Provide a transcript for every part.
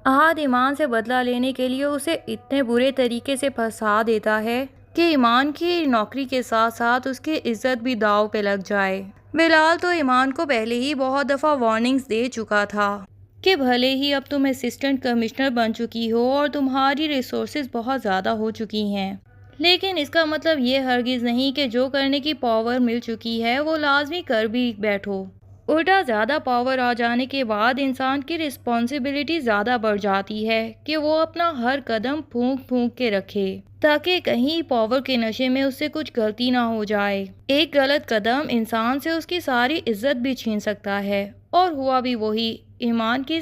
احد ایمان سے بدلہ لینے کے لیے اسے اتنے برے طریقے سے پھنسا دیتا ہے کہ ایمان کی نوکری کے ساتھ ساتھ اس کی عزت بھی داؤ پہ لگ جائے۔ بلال تو ایمان کو پہلے ہی بہت دفعہ وارننگز دے چکا تھا کہ بھلے ہی اب تم اسسٹنٹ کمشنر بن چکی ہو اور تمہاری ریسورسز بہت زیادہ ہو چکی ہیں، لیکن اس کا مطلب یہ ہرگز نہیں کہ جو کرنے کی پاور مل چکی ہے وہ لازمی کر بھی بیٹھو۔ الٹا زیادہ پاور آ جانے کے بعد انسان کی رسپانسبلٹی زیادہ بڑھ جاتی ہے کہ وہ اپنا ہر قدم پھونک پھونک کے رکھے تاکہ کہیں پاور کے نشے میں اس سے کچھ غلطی نہ ہو جائے۔ ایک غلط قدم انسان سے اس کی ساری عزت بھی چھین سکتا ہے، اور ہوا بھی وہی۔ ایمان کی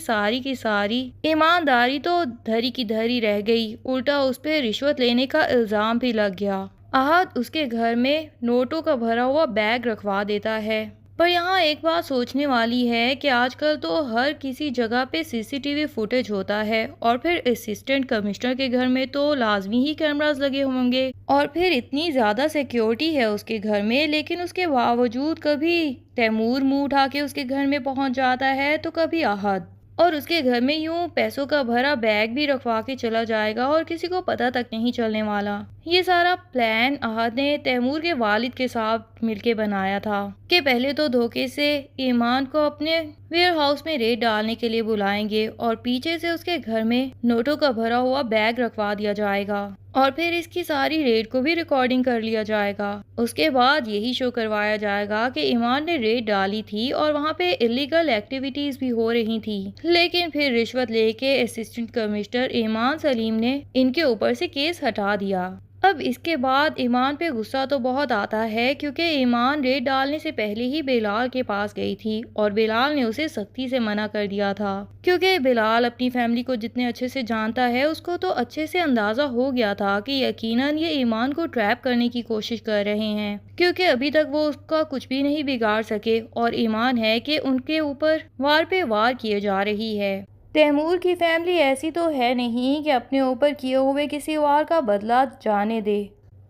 ساری ایمانداری تو دھری کی دھری رہ گئی، الٹا اس پہ رشوت لینے کا الزام بھی لگ گیا۔ احد اس کے گھر میں نوٹوں کا بھرا ہوا بیگ رکھوا دیتا ہے، پر یہاں ایک بات سوچنے والی ہے کہ آج کل تو ہر کسی جگہ پہ CCTV فوٹیج ہوتا ہے، اور پھر اسسٹنٹ کمشنر کے گھر میں تو لازمی ہی کیمراز لگے ہوں گے، اور پھر اتنی زیادہ سیکیورٹی ہے اس کے گھر میں، لیکن اس کے باوجود کبھی تیمور منہ اٹھا کے اس کے گھر میں پہنچ جاتا ہے تو کبھی احد، اور اس کے گھر میں یوں پیسوں کا بھرا بیگ بھی رکھوا کے چلا جائے گا اور کسی کو پتہ تک نہیں چلنے والا۔ یہ سارا پلان احد نے تیمور کے والد کے ساتھ مل کے بنایا تھا کہ پہلے تو دھوکے سے ایمان کو اپنے ویئر ہاؤس میں ریڈ ڈالنے کے لیے بلائیں گے، اور پیچھے سے اس کے گھر میں نوٹوں کا بھرا ہوا بیگ رکھوا دیا جائے گا، اور پھر اس کی ساری ریڈ کو بھی ریکارڈنگ کر لیا جائے گا۔ اس کے بعد یہی شو کروایا جائے گا کہ ایمان نے ریڈ ڈالی تھی اور وہاں پہ الیگل ایکٹیویٹیز بھی ہو رہی تھی، لیکن پھر رشوت لے کے اسسٹنٹ کمشنر ایمان سلیم نے ان کے اوپر سے کیس ہٹا دیا۔ اب اس کے بعد ایمان پہ غصہ تو بہت آتا ہے، کیونکہ ایمان ریڈ ڈالنے سے پہلے ہی بلال کے پاس گئی تھی اور بلال نے اسے سختی سے منع کر دیا تھا، کیونکہ بلال اپنی فیملی کو جتنے اچھے سے جانتا ہے اس کو تو اچھے سے اندازہ ہو گیا تھا کہ یقیناً یہ ایمان کو ٹریپ کرنے کی کوشش کر رہے ہیں، کیونکہ ابھی تک وہ اس کا کچھ بھی نہیں بگاڑ سکے، اور ایمان ہے کہ ان کے اوپر وار پہ وار کیے جا رہی ہے۔ تیمور کی فیملی ایسی تو ہے نہیں کہ اپنے اوپر کیے ہوئے کسی وار کا بدلہ جانے دے،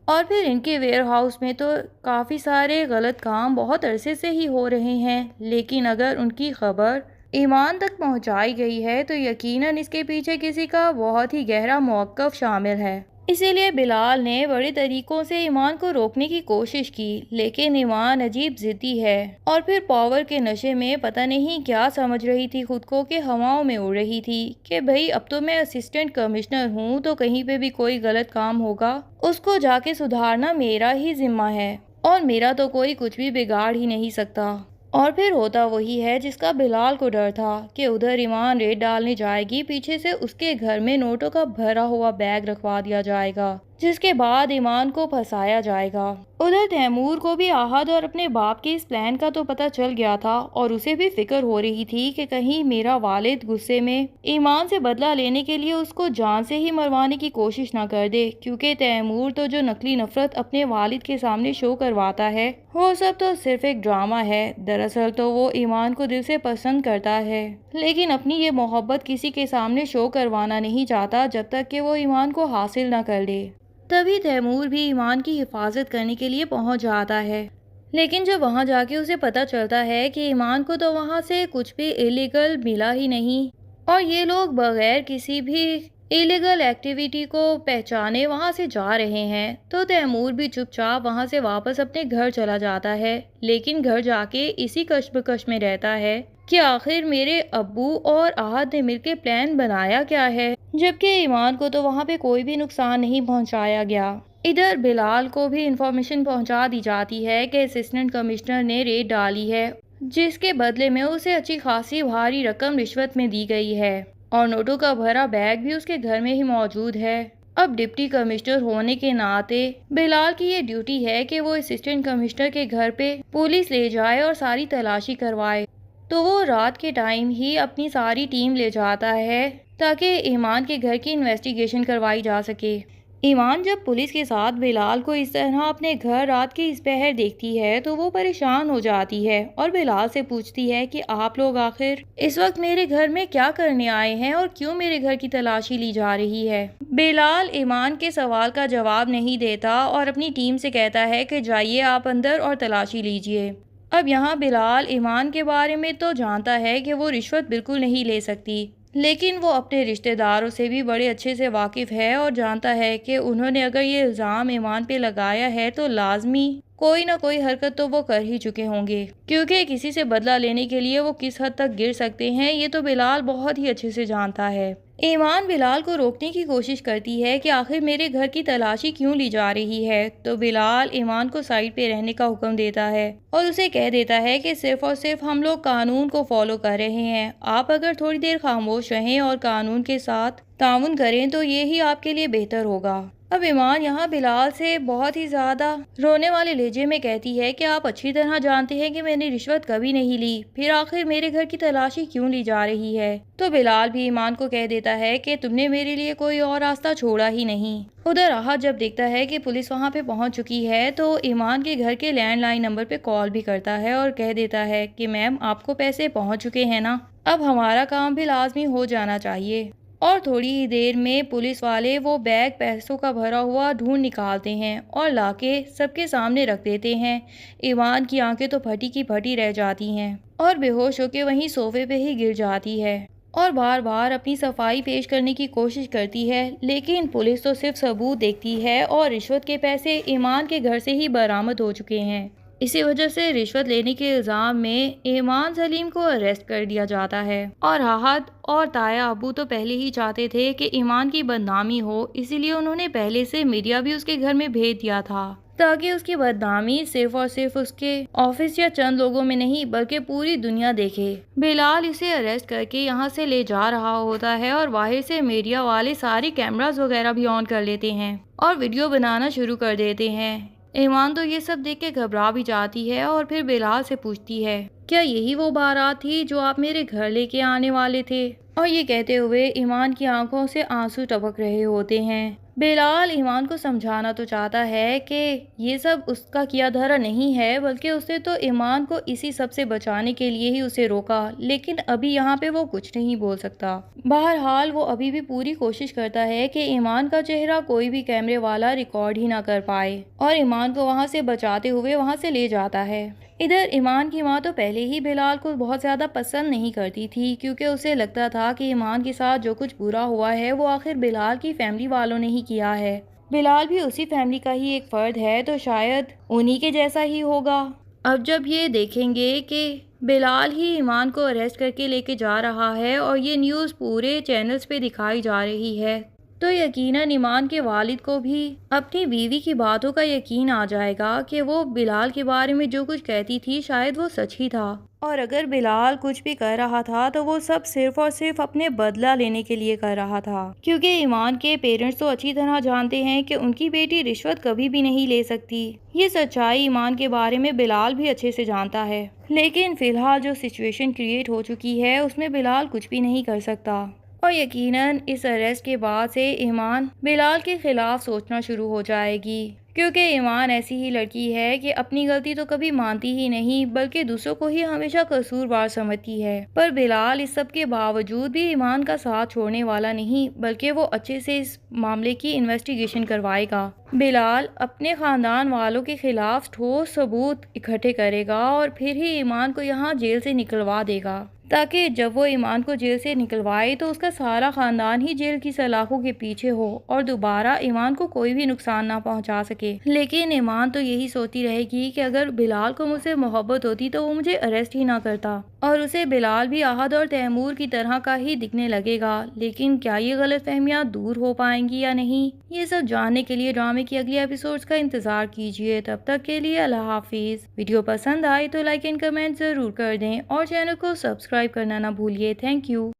اور پھر ان کے ویئر ہاؤس میں تو کافی سارے غلط کام بہت عرصے سے ہی ہو رہے ہیں، لیکن اگر ان کی خبر ایمان تک پہنچائی گئی ہے تو یقیناً اس کے پیچھے کسی کا بہت ہی گہرا موقف شامل ہے۔ اسی لیے بلال نے بڑے طریقوں سے ایمان کو روکنے کی کوشش کی، لیکن ایمان عجیب ضدی ہے، اور پھر پاور کے نشے میں پتہ نہیں کیا سمجھ رہی تھی خود کو کہ ہواؤں میں اڑ رہی تھی کہ بھئی اب تو میں اسسٹنٹ کمشنر ہوں، تو کہیں پہ بھی کوئی غلط کام ہوگا اس کو جا کے سدھارنا میرا ہی ذمہ ہے، اور میرا تو کوئی کچھ بھی بگاڑ ہی نہیں سکتا۔ اور پھر ہوتا وہی ہے جس کا بلال کو ڈر تھا کہ ادھر ایمان ریڈ ڈالنے جائے گی، پیچھے سے اس کے گھر میں نوٹوں کا بھرا ہوا بیگ رکھوا دیا جائے گا، جس کے بعد ایمان کو پھنسایا جائے گا۔ ادھر تیمور کو بھی احد اور اپنے باپ کے اس پلان کا تو پتہ چل گیا تھا، اور اسے بھی فکر ہو رہی تھی کہ کہیں میرا والد غصے میں ایمان سے بدلہ لینے کے لیے اس کو جان سے ہی مروانے کی کوشش نہ کر دے، کیونکہ تیمور تو جو نقلی نفرت اپنے والد کے سامنے شو کرواتا ہے وہ سب تو صرف ایک ڈرامہ ہے۔ دراصل تو وہ ایمان کو دل سے پسند کرتا ہے، لیکن اپنی یہ محبت کسی کے سامنے شو کروانا نہیں چاہتا جب تک کہ وہ ایمان کو حاصل نہ کر لے۔ تبھی تیمور بھی ایمان کی حفاظت کرنے کے لیے پہنچ جاتا ہے، لیکن جب وہاں جا کے اسے پتہ چلتا ہے کہ ایمان کو تو وہاں سے کچھ بھی الیگل ملا ہی نہیں، اور یہ لوگ بغیر کسی بھی الیگل ایکٹیویٹی کو پہچانے وہاں سے جا رہے ہیں، تو تیمور بھی چپ چاپ وہاں سے واپس اپنے گھر چلا جاتا ہے، لیکن گھر جا کے اسی کشمکش میں رہتا ہے کہ آخر میرے ابو اور احد نے مل کے پلان بنایا کیا ہے، جبکہ ایمان کو تو وہاں پہ کوئی بھی نقصان نہیں پہنچایا گیا۔ ادھر بلال کو بھی انفارمیشن پہنچا دی جاتی ہے کہ اسسٹنٹ کمشنر نے ریڈ ڈالی ہے، جس کے بدلے میں اسے اچھی خاصی بھاری رقم رشوت میں دی گئی ہے، اور نوٹوں کا بھرا بیگ بھی اس کے گھر میں ہی موجود ہے۔ اب ڈپٹی کمشنر ہونے کے ناطے بلال کی یہ ڈیوٹی ہے کہ وہ اسسٹنٹ کمشنر کے گھر پہ پولیس لے جائے اور ساری تلاشی کروائے، تو وہ رات کے ٹائم ہی اپنی ساری ٹیم لے جاتا ہے تاکہ ایمان کے گھر کی انویسٹیگیشن کروائی جا سکے۔ ایمان جب پولیس کے ساتھ بلال کو اس طرح اپنے گھر رات کے اس پہر دیکھتی ہے تو وہ پریشان ہو جاتی ہے، اور بلال سے پوچھتی ہے کہ آپ لوگ آخر اس وقت میرے گھر میں کیا کرنے آئے ہیں اور کیوں میرے گھر کی تلاشی لی جا رہی ہے۔ بلال ایمان کے سوال کا جواب نہیں دیتا اور اپنی ٹیم سے کہتا ہے کہ جائیے آپ اندر اور تلاشی لیجئے۔ اب یہاں بلال ایمان کے بارے میں تو جانتا ہے کہ وہ رشوت بالکل نہیں لے سکتی، لیکن وہ اپنے رشتہ داروں سے بھی بڑے اچھے سے واقف ہے اور جانتا ہے کہ انہوں نے اگر یہ الزام ایمان پہ لگایا ہے تو لازمی کوئی نہ کوئی حرکت تو وہ کر ہی چکے ہوں گے، کیونکہ کسی سے بدلہ لینے کے لیے وہ کس حد تک گر سکتے ہیں یہ تو بلال بہت ہی اچھے سے جانتا ہے۔ ایمان بلال کو روکنے کی کوشش کرتی ہے کہ آخر میرے گھر کی تلاشی کیوں لی جا رہی ہے، تو بلال ایمان کو سائڈ پہ رہنے کا حکم دیتا ہے اور اسے کہہ دیتا ہے کہ صرف اور صرف ہم لوگ قانون کو فالو کر رہے ہیں، آپ اگر تھوڑی دیر خاموش رہیں اور قانون کے ساتھ تعاون کریں تو یہی آپ کے لیے بہتر ہوگا۔ اب ایمان یہاں بلال سے بہت ہی زیادہ رونے والے لہجے میں کہتی ہے کہ آپ اچھی طرح جانتے ہیں کہ میں نے رشوت کبھی نہیں لی، پھر آخر میرے گھر کی تلاشی کیوں لی جا رہی ہے؟ تو بلال بھی ایمان کو کہہ دیتا ہے کہ تم نے میرے لیے کوئی اور راستہ چھوڑا ہی نہیں۔ ادھر راحت جب دیکھتا ہے کہ پولیس وہاں پہ پہنچ چکی ہے تو ایمان کے گھر کے لینڈ لائن نمبر پہ کال بھی کرتا ہے اور کہہ دیتا ہے کہ میم آپ کو پیسے پہنچ چکے ہیں نا، اب ہمارا کام بھی لازمی ہو جانا چاہیے۔ اور تھوڑی ہی دیر میں پولیس والے وہ بیگ پیسوں کا بھرا ہوا ڈھونڈ نکالتے ہیں اور لا کے سب کے سامنے رکھ دیتے ہیں۔ ایمان کی آنکھیں تو پھٹی کی پھٹی رہ جاتی ہیں اور بے ہوش ہو کے وہیں صوفے پہ ہی گر جاتی ہے اور بار بار اپنی صفائی پیش کرنے کی کوشش کرتی ہے، لیکن پولیس تو صرف ثبوت دیکھتی ہے اور رشوت کے پیسے ایمان کے گھر سے ہی برآمد ہو چکے ہیں۔ اسی وجہ سے رشوت لینے کے الزام میں ایمان سلیم کو اریسٹ کر دیا جاتا ہے اور راحت اور تایا ابو تو پہلے ہی چاہتے تھے کہ ایمان کی بدنامی ہو، اسی لیے انہوں نے پہلے سے میڈیا بھی اس کے گھر میں بھیج دیا تھا تاکہ اس کی بدنامی صرف اور صرف اس کے آفس یا چند لوگوں میں نہیں بلکہ پوری دنیا دیکھے۔ بلال اسے اریسٹ کر کے یہاں سے لے جا رہا ہوتا ہے اور باہر سے میڈیا والے ساری کیمراز وغیرہ بھی آن کر لیتے ہیں اور ویڈیو بنانا شروع کر دیتے ہیں۔ ایمان تو یہ سب دیکھ کے گھبرا بھی جاتی ہے اور پھر بلال سے پوچھتی ہے کیا یہی وہ بارات تھی جو آپ میرے گھر لے کے آنے والے تھے؟ اور یہ کہتے ہوئے ایمان کی آنکھوں سے آنسو ٹپک رہے ہوتے ہیں۔ بلال ایمان کو سمجھانا تو چاہتا ہے کہ یہ سب اس کا کیا دھرا نہیں ہے بلکہ اسے تو ایمان کو اسی سب سے بچانے کے لیے ہی اسے روکا، لیکن ابھی یہاں پہ وہ کچھ نہیں بول سکتا۔ بہرحال وہ ابھی بھی پوری کوشش کرتا ہے کہ ایمان کا چہرہ کوئی بھی کیمرے والا ریکارڈ ہی نہ کر پائے اور ایمان کو وہاں سے بچاتے ہوئے وہاں سے لے جاتا ہے۔ ادھر ایمان کی ماں تو پہلے ہی بلال کو بہت زیادہ پسند نہیں کرتی تھی کیونکہ اسے لگتا تھا کہ ایمان کے ساتھ جو کچھ برا ہوا ہے وہ آخر بلال کی فیملی والوں نے ہی کیا ہے، بلال بھی اسی فیملی کا ہی ایک فرد ہے تو شاید انہی کے جیسا ہی ہوگا۔ اب جب یہ دیکھیں گے کہ بلال ہی ایمان کو اریسٹ کر کے لے کے جا رہا ہے اور یہ نیوز پورے چینلز پہ دکھائی جا رہی ہے تو یقیناً ایمان کے والد کو بھی اپنی بیوی کی باتوں کا یقین آ جائے گا کہ وہ بلال کے بارے میں جو کچھ کہتی تھی شاید وہ سچ ہی تھا، اور اگر بلال کچھ بھی کر رہا تھا تو وہ سب صرف اور صرف اپنے بدلہ لینے کے لیے کر رہا تھا، کیونکہ ایمان کے پیرنٹس تو اچھی طرح جانتے ہیں کہ ان کی بیٹی رشوت کبھی بھی نہیں لے سکتی۔ یہ سچائی ایمان کے بارے میں بلال بھی اچھے سے جانتا ہے، لیکن فی الحال جو سچویشن کریٹ ہو چکی ہے اس میں بلال کچھ بھی نہیں کر سکتا، اور یقیناً اس اریسٹ کے بعد سے ایمان بلال کے خلاف سوچنا شروع ہو جائے گی، کیونکہ ایمان ایسی ہی لڑکی ہے کہ اپنی غلطی تو کبھی مانتی ہی نہیں بلکہ دوسروں کو ہی ہمیشہ قصوروار سمجھتی ہے۔ پر بلال اس سب کے باوجود بھی ایمان کا ساتھ چھوڑنے والا نہیں بلکہ وہ اچھے سے اس معاملے کی انویسٹیگیشن کروائے گا۔ بلال اپنے خاندان والوں کے خلاف ٹھوس ثبوت اکٹھے کرے گا اور پھر ہی ایمان کو یہاں جیل سے نکلوا دے گا، تاکہ جب وہ ایمان کو جیل سے نکلوائے تو اس کا سارا خاندان ہی جیل کی سلاخوں کے پیچھے ہو اور دوبارہ ایمان کو کوئی بھی نقصان نہ پہنچا سکے۔ لیکن ایمان تو یہی سوچتی رہے گی کہ اگر بلال کو مجھ سے محبت ہوتی تو وہ مجھے اریسٹ ہی نہ کرتا اور اسے بلال بھی احد اور تیمور کی طرح کا ہی دکھنے لگے گا۔ لیکن کیا یہ غلط فہمیاں دور ہو پائیں گی یا نہیں، یہ سب جاننے کے لیے ڈرامے کی اگلی ایپیسوڈز کا انتظار کیجیے۔ تب تک کے لیے اللہ حافظ۔ ویڈیو پسند آئی تو لائک اینڈ کمنٹ ضرور کر دیں اور چینل کو سبسکرائب کرنا نہ بھولیے۔ Thank you.